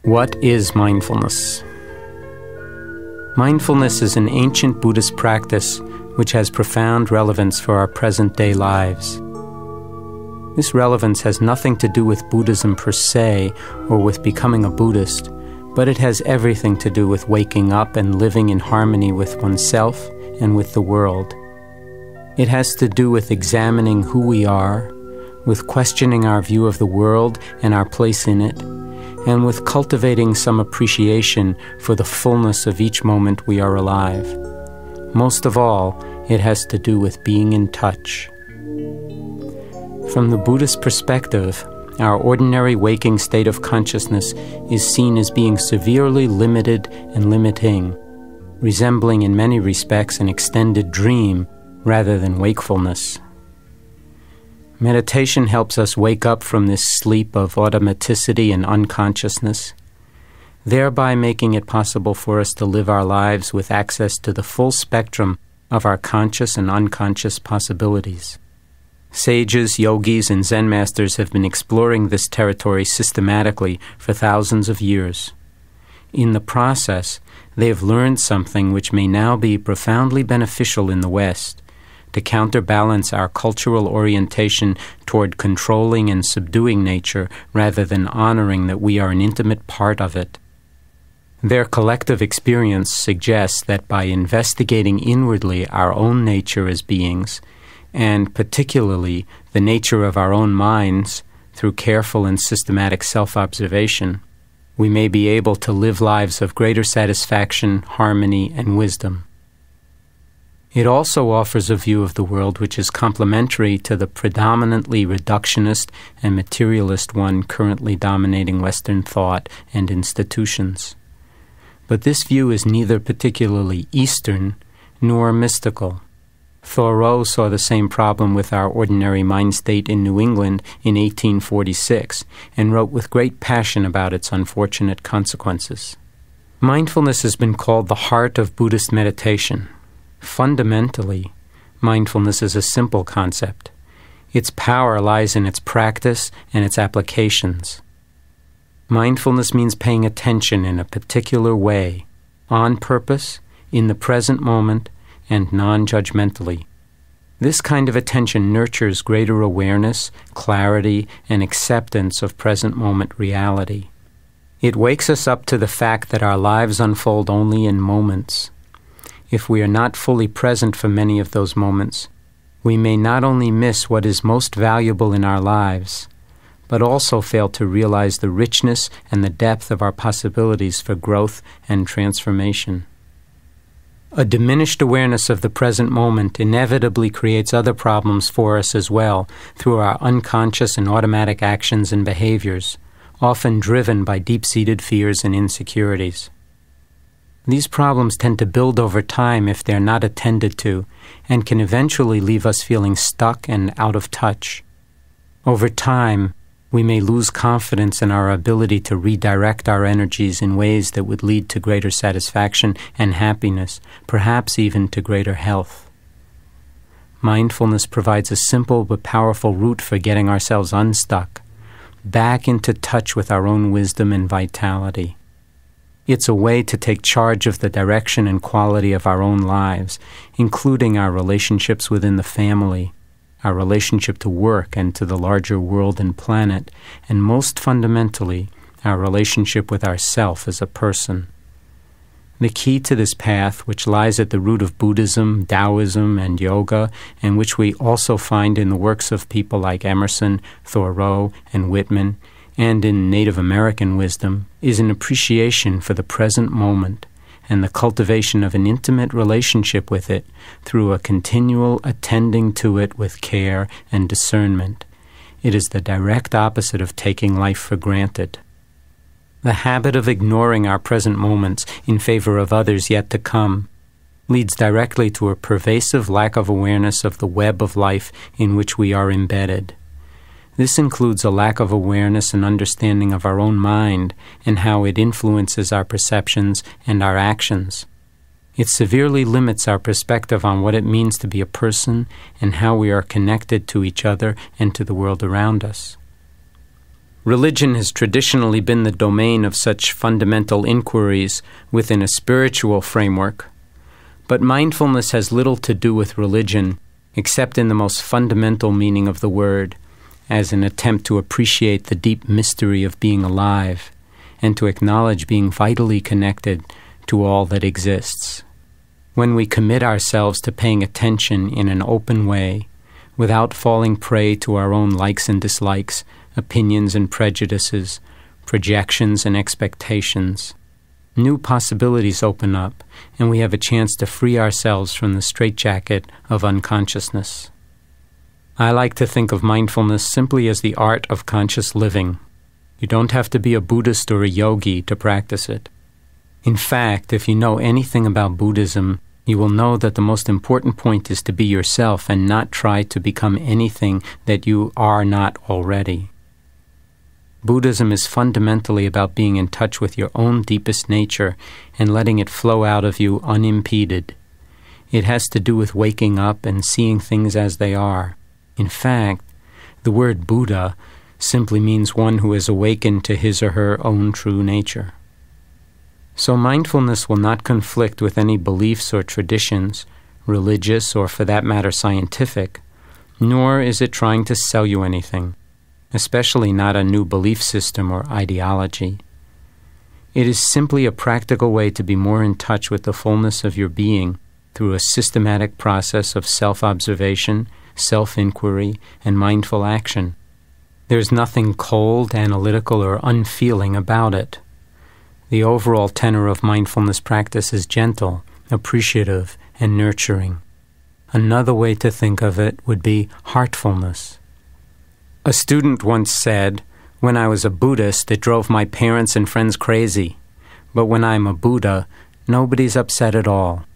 What is mindfulness? Mindfulness is an ancient Buddhist practice which has profound relevance for our present-day lives. This relevance has nothing to do with Buddhism per se or with becoming a Buddhist, but it has everything to do with waking up and living in harmony with oneself and with the world. It has to do with examining who we are, with questioning our view of the world and our place in it, and with cultivating some appreciation for the fullness of each moment we are alive. Most of all, it has to do with being in touch. From the Buddhist perspective, our ordinary waking state of consciousness is seen as being severely limited and limiting, resembling in many respects an extended dream rather than wakefulness. Meditation helps us wake up from this sleep of automaticity and unconsciousness, thereby making it possible for us to live our lives with access to the full spectrum of our conscious and unconscious possibilities. Sages, yogis, and Zen masters have been exploring this territory systematically for thousands of years. In the process, they have learned something which may now be profoundly beneficial in the West, to counterbalance our cultural orientation toward controlling and subduing nature rather than honoring that we are an intimate part of it. Their collective experience suggests that by investigating inwardly our own nature as beings, and particularly the nature of our own minds through careful and systematic self-observation, we may be able to live lives of greater satisfaction, harmony, and wisdom. It also offers a view of the world which is complementary to the predominantly reductionist and materialist one currently dominating Western thought and institutions. But this view is neither particularly Eastern nor mystical. Thoreau saw the same problem with our ordinary mind state in New England in 1846 and wrote with great passion about its unfortunate consequences. Mindfulness has been called the heart of Buddhist meditation. Fundamentally, mindfulness is a simple concept. Its power lies in its practice and its applications. Mindfulness means paying attention in a particular way, on purpose, in the present moment, and non-judgmentally. This kind of attention nurtures greater awareness, clarity, and acceptance of present moment reality. It wakes us up to the fact that our lives unfold only in moments. If we are not fully present for many of those moments, we may not only miss what is most valuable in our lives, but also fail to realize the richness and the depth of our possibilities for growth and transformation. A diminished awareness of the present moment inevitably creates other problems for us as well through our unconscious and automatic actions and behaviors, often driven by deep-seated fears and insecurities. These problems tend to build over time if they are not attended to, and can eventually leave us feeling stuck and out of touch. Over time, we may lose confidence in our ability to redirect our energies in ways that would lead to greater satisfaction and happiness, perhaps even to greater health. Mindfulness provides a simple but powerful route for getting ourselves unstuck, back into touch with our own wisdom and vitality. It's a way to take charge of the direction and quality of our own lives, including our relationships within the family, our relationship to work and to the larger world and planet, and most fundamentally, our relationship with ourself as a person. The key to this path, which lies at the root of Buddhism, Taoism, and yoga, and which we also find in the works of people like Emerson, Thoreau, and Whitman, and in Native American wisdom, is an appreciation for the present moment and the cultivation of an intimate relationship with it through a continual attending to it with care and discernment. It is the direct opposite of taking life for granted. The habit of ignoring our present moments in favor of others yet to come leads directly to a pervasive lack of awareness of the web of life in which we are embedded. This includes a lack of awareness and understanding of our own mind and how it influences our perceptions and our actions. It severely limits our perspective on what it means to be a person and how we are connected to each other and to the world around us. Religion has traditionally been the domain of such fundamental inquiries within a spiritual framework, but mindfulness has little to do with religion, except in the most fundamental meaning of the word, as an attempt to appreciate the deep mystery of being alive, and to acknowledge being vitally connected to all that exists. When we commit ourselves to paying attention in an open way, without falling prey to our own likes and dislikes, opinions and prejudices, projections and expectations, new possibilities open up, and we have a chance to free ourselves from the straitjacket of unconsciousness. I like to think of mindfulness simply as the art of conscious living. You don't have to be a Buddhist or a yogi to practice it. In fact, if you know anything about Buddhism, you will know that the most important point is to be yourself and not try to become anything that you are not already. Buddhism is fundamentally about being in touch with your own deepest nature and letting it flow out of you unimpeded. It has to do with waking up and seeing things as they are. In fact, the word Buddha simply means one who has awakened to his or her own true nature. So mindfulness will not conflict with any beliefs or traditions, religious or for that matter scientific, nor is it trying to sell you anything, especially not a new belief system or ideology. It is simply a practical way to be more in touch with the fullness of your being through a systematic process of self-observation, self-inquiry, and mindful action. There's nothing cold, analytical, or unfeeling about it. The overall tenor of mindfulness practice is gentle, appreciative, and nurturing. Another way to think of it would be heartfulness. A student once said, "When I was a Buddhist, it drove my parents and friends crazy. But when I'm a Buddha, nobody's upset at all."